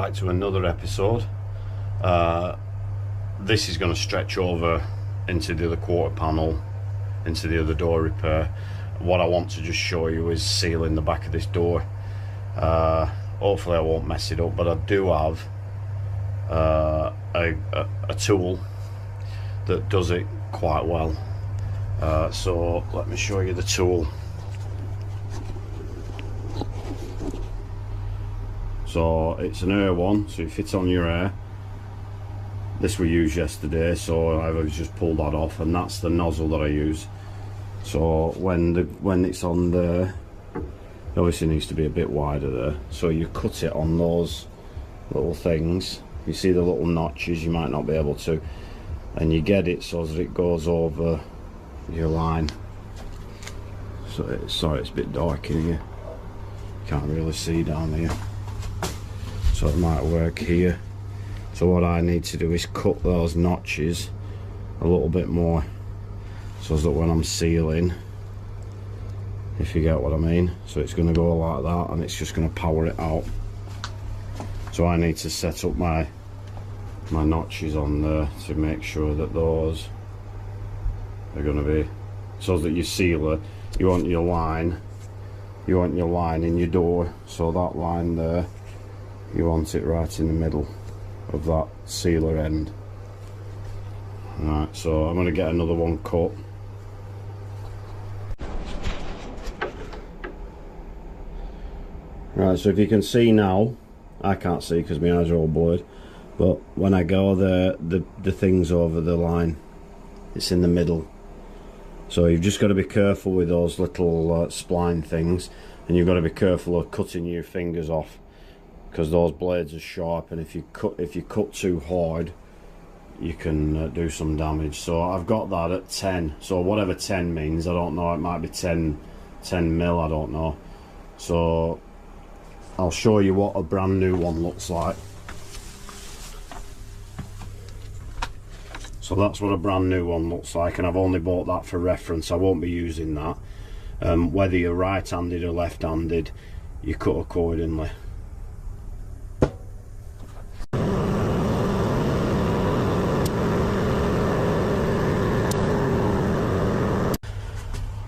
back to another episode. This is going to stretch over into the other quarter panel, into the other door repair. What I want to just show you is sealing the back of this door. Hopefully I won't mess it up, but I do have a tool that does it quite well. So let me show you the tool. So it's an air one, so it fits on your air. This we used yesterday, so I've just pulled that off, and that's the nozzle that I use. So when it's on there, it obviously needs to be a bit wider there. So you cut it on those little things. You see the little notches, you might not be able to, and you get it so that it goes over your line. So sorry, it's a bit dark in here. Can't really see down here. So it might work here. So what I need to do is cut those notches a little bit more, so that when I'm sealing, if you get what I mean, so it's going to go like that, and it's just going to power it out. So I need to set up my notches on there to make sure that those are going to be, so that you seal it. You want your line in your door, so that line there, you want it right in the middle of that sealer end. Right, so I'm going to get another one cut. Right, so if you can see now, I can't see because my eyes are all blurred, but when I go there, the thing's over the line, it's in the middle. So you've just got to be careful with those little spline things, and you've got to be careful of cutting your fingers off, because those blades are sharp, and if you cut too hard, you can do some damage. So I've got that at 10, so whatever 10 means, I don't know, it might be 10 mil, I don't know. So I'll show you what a brand new one looks like. So that's what a brand new one looks like, and I've only bought that for reference. I won't be using that. Whether you're right-handed or left-handed, you cut accordingly.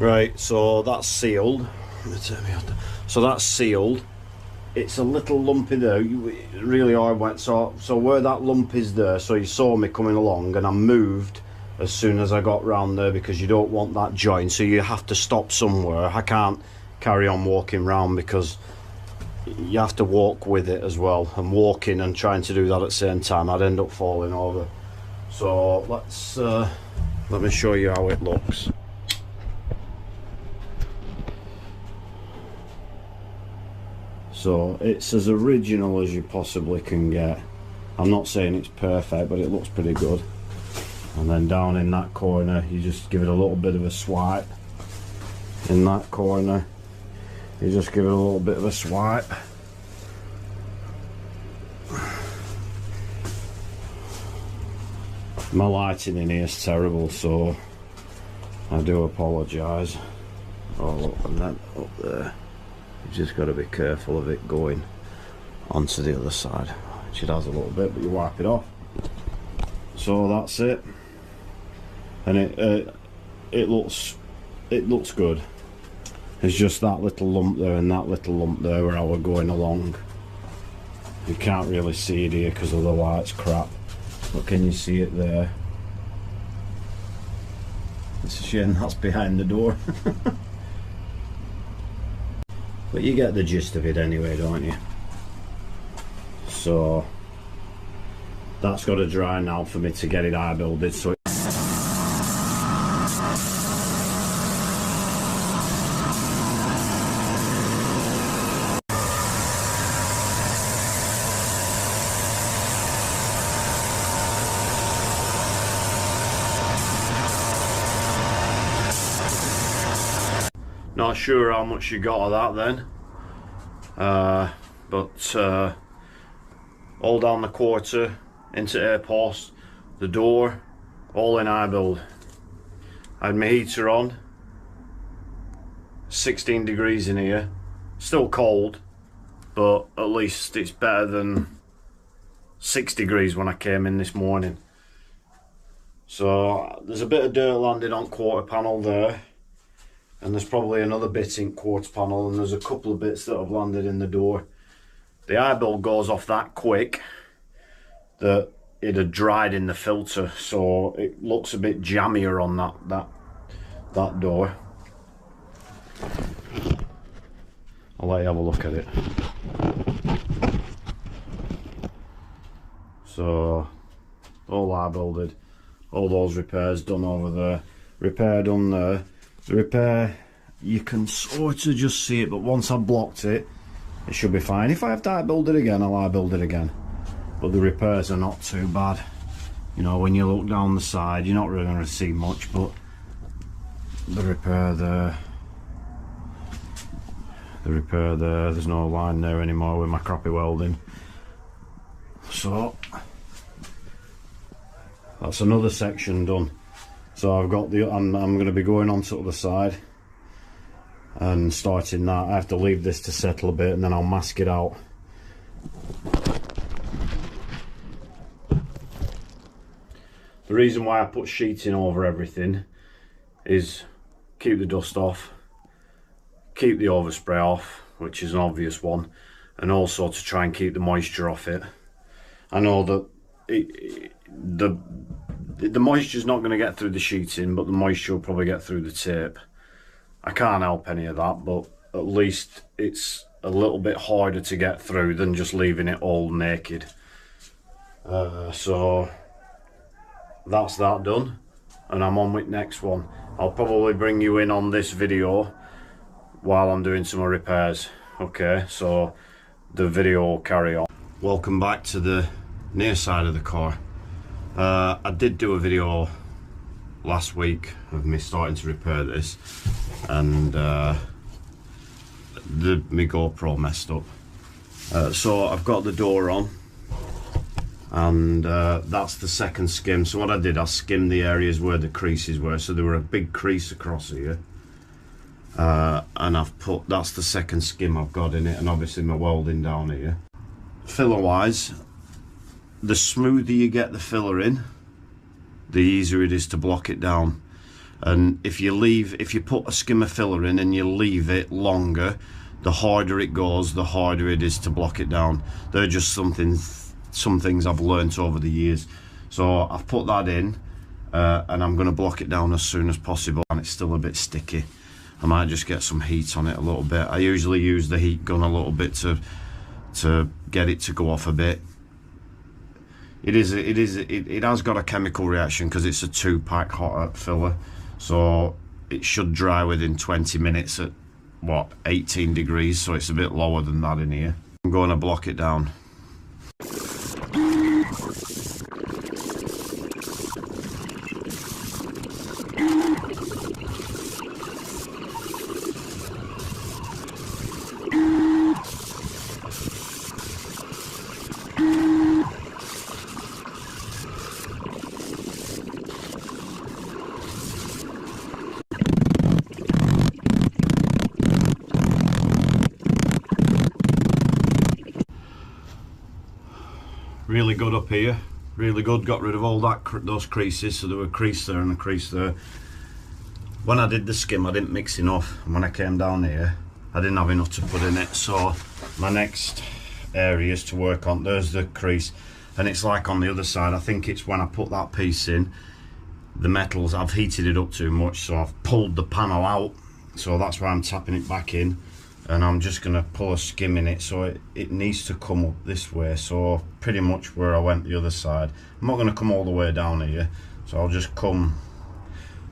Right, so that's sealed. So that's sealed. It's a little lumpy there, really hard wet. So where that lump is there, so you saw me coming along, and I moved as soon as I got round there, because you don't want that joint, so you have to stop somewhere. I can't carry on walking round, because you have to walk with it as well, and walking and trying to do that at the same time, I'd end up falling over. So let me show you how it looks. So it's as original as you possibly can get. I'm not saying it's perfect, but it looks pretty good. And then down in that corner, you just give it a little bit of a swipe. In that corner, you just give it a little bit of a swipe. My lighting in here is terrible, so I do apologise. Oh, look, and then up there. You've just got to be careful of it going onto the other side, which it has a little bit, but you wipe it off. So that's it, and it looks good. It's just that little lump there and that little lump there where I was going along. You can't really see it here because of the light's crap, but can you see it there? It's a shame that's behind the door. But you get the gist of it anyway, don't you? So that's got to dry now for me to get it high-builded. So not sure how much you got of that then, but all down the quarter into air post, the door, all in highbuild. I had my heater on, 16 degrees in here, still cold, but at least it's better than 6 degrees when I came in this morning. So there's a bit of dirt landed on quarter panel there, and there's probably another bit in quarter panel, and there's a couple of bits that have landed in the door. The highbuild goes off that quick that it had dried in the filter, so it looks a bit jammier on that door. I'll let you have a look at it. So all highbuilded, all those repairs done over there, repair done there. The repair, you can sort of just see it, but once I've blocked it, it should be fine. If I have to highbuild it again, I'll highbuild it again. But the repairs are not too bad. You know, when you look down the side, you're not really going to see much, but the repair there, there's no line there anymore with my crappy welding. So that's another section done. So I've got I'm going to be going on to the other side and starting that. I have to leave this to settle a bit and then I'll mask it out. The reason why I put sheeting over everything is keep the dust off, keep the overspray off, which is an obvious one, and also to try and keep the moisture off it. I know that the moisture's not going to get through the sheeting, but the moisture will probably get through the tape. I can't help any of that, but at least it's a little bit harder to get through than just leaving it all naked. So that's that done, and I'm on with next one. I'll probably bring you in on this video while I'm doing some repairs. Okay, so the video will carry on. Welcome back to the near side of the car. I did do a video last week of me starting to repair this, and my GoPro messed up. So I've got the door on, and that's the second skim. So what I did, I skimmed the areas where the creases were. So there were a big crease across here, and that's the second skim I've got in it, and obviously my welding down here. Filler wise, the smoother you get the filler in, the easier it is to block it down. And if you put a skim of filler in and you leave it longer, the harder it goes, the harder it is to block it down. They're just some things I've learnt over the years. So I've put that in, and I'm going to block it down as soon as possible. And it's still a bit sticky. I might just get some heat on it a little bit. I usually use the heat gun a little bit to get it to go off a bit. It has got a chemical reaction because it's a 2-pack hot filler, so it should dry within 20 minutes at what, 18 degrees, so it's a bit lower than that in here. I'm going to block it down. Really good up here, really good. Got rid of all those creases, so there were a crease there and a crease there. When I did the skim, I didn't mix enough, and when I came down here, I didn't have enough to put in it. So my next areas to work on, there's the crease, and it's like on the other side. I think it's when I put that piece in, the metals, I've heated it up too much, so I've pulled the panel out, so that's why I'm tapping it back in. And I'm just going to pull a skim in it, so it needs to come up this way, so pretty much where I went the other side. I'm not going to come all the way down here, so I'll just come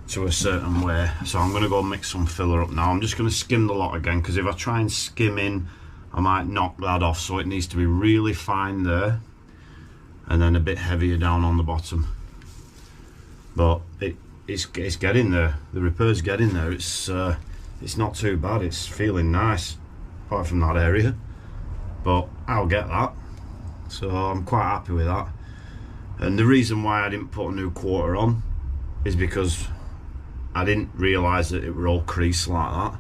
to a certain way. So I'm going to go mix some filler up now. I'm just going to skim the lot again, because if I try and skim in, I might knock that off, so it needs to be really fine there and then a bit heavier down on the bottom. But it's getting there, the repair's getting there. It's not too bad, it's feeling nice, apart from that area, but I'll get that, so I'm quite happy with that. And the reason why I didn't put a new quarter on is because I didn't realise that it were all creased like that,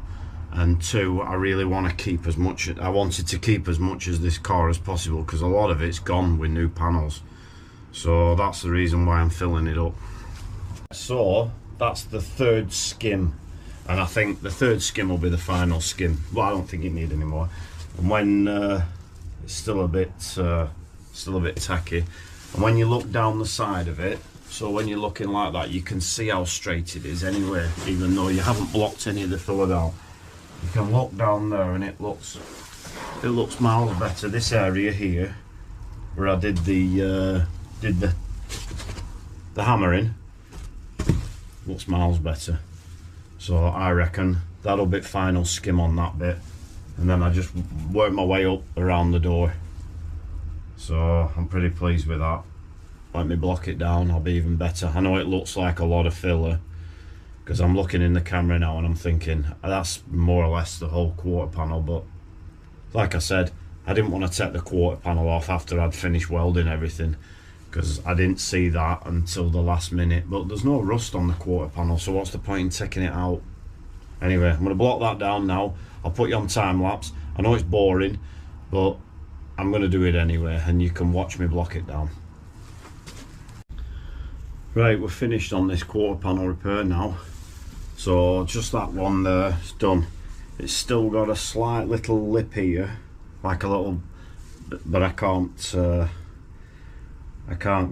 and two, I really want to keep as much, I wanted to keep as much as this car as possible, because a lot of it's gone with new panels. So that's the reason why I'm filling it up. So that's the third skim, and I think the third skim will be the final skim. Well, I don't think it needs any more. And when it's still a bit tacky, and when you look down the side of it, so when you're looking like that, you can see how straight it is anyway, even though you haven't blocked any of the filler down. You can look down there and it looks miles better. This area here where I did the hammering looks miles better. So I reckon that'll be final skim on that bit, and then I just work my way up around the door. So I'm pretty pleased with that. Let me block it down, I'll be even better. I know it looks like a lot of filler, because I'm looking in the camera now and I'm thinking that's more or less the whole quarter panel, but like I said, I didn't want to take the quarter panel off after I'd finished welding everything, because I didn't see that until the last minute. But there's no rust on the quarter panel, so what's the point in taking it out? Anyway, I'm going to block that down now. I'll put you on time lapse. I know it's boring, but I'm going to do it anyway, and you can watch me block it down. Right, we're finished on this quarter panel repair now. So just that one there is done. It's still got a slight little lip here, like a little, but I can't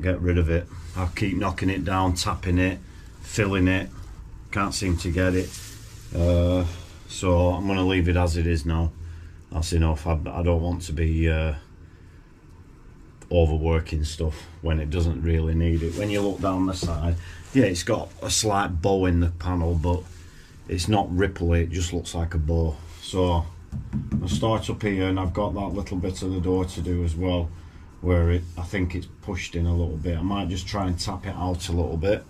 get rid of it. I'll keep knocking it down, tapping it, filling it. Can't seem to get it. So I'm going to leave it as it is now. That's enough. I don't want to be overworking stuff when it doesn't really need it. When you look down the side, yeah, it's got a slight bow in the panel, but it's not ripply, it just looks like a bow. So I'll start up here, and I've got that little bit of the door to do as well, where I think it's pushed in a little bit. I might just try and tap it out a little bit,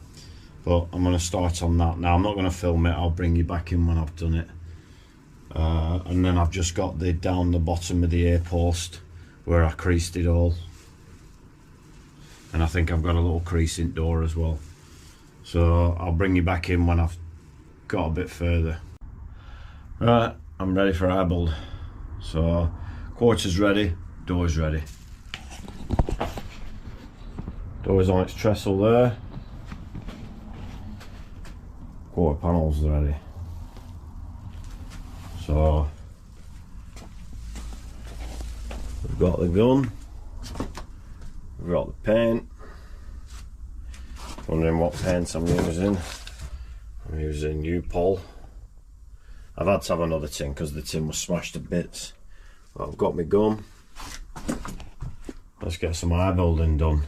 but I'm going to start on that now. I'm not going to film it, I'll bring you back in when I've done it. And then I've just got down the bottom of the A post where I creased it all, and I think I've got a little crease in door as well. So I'll bring you back in when I've got a bit further. Right, I'm ready for highbuild. So quarters ready, doors ready. Doors on its trestle there. Quarter panels ready. So we've got the gun, we've got the paint. Wondering what paint I'm using. I'm using U-Pol. I've had to have another tin because the tin was smashed to bits. But I've got my gun. Let's get some highbuilding done.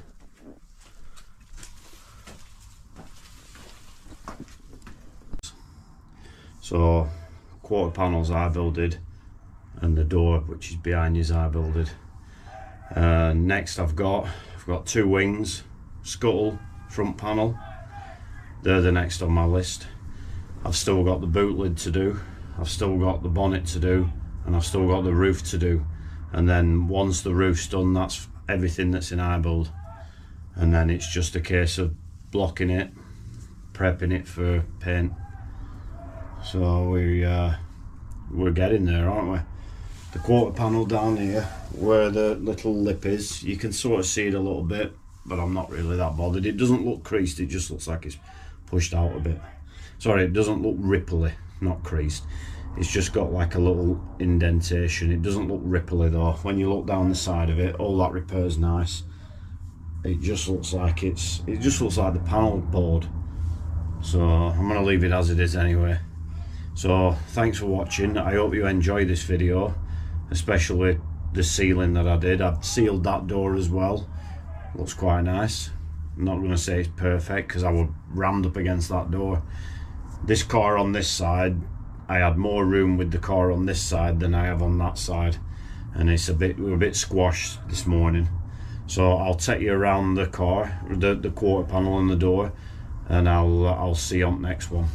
So quarter panels highbuilded, and the door which is behind you is highbuilded. Next I've got two wings, scuttle, front panel. They're the next on my list. I've still got the boot lid to do, I've still got the bonnet to do, and I've still got the roof to do. And then once the roof's done, that's everything that's in highbuild. And then it's just a case of blocking it, prepping it for paint. So we're getting there, aren't we? The quarter panel down here, where the little lip is, you can sort of see it a little bit, but I'm not really that bothered. It doesn't look creased, it just looks like it's pushed out a bit. Sorry, it doesn't look ripply, not creased. It's just got like a little indentation. It doesn't look ripply though. When you look down the side of it, all that repair's nice. It just looks like it just looks like the panel board. So I'm gonna leave it as it is anyway. So thanks for watching. I hope you enjoy this video, especially the sealing that I did. I've sealed that door as well. Looks quite nice. I'm not going to say it's perfect because I was rammed up against that door. This car on this side, I had more room with the car on this side than I have on that side, and we're a bit squashed this morning. So I'll take you around the car, the quarter panel and the door, and I'll see you on the next one.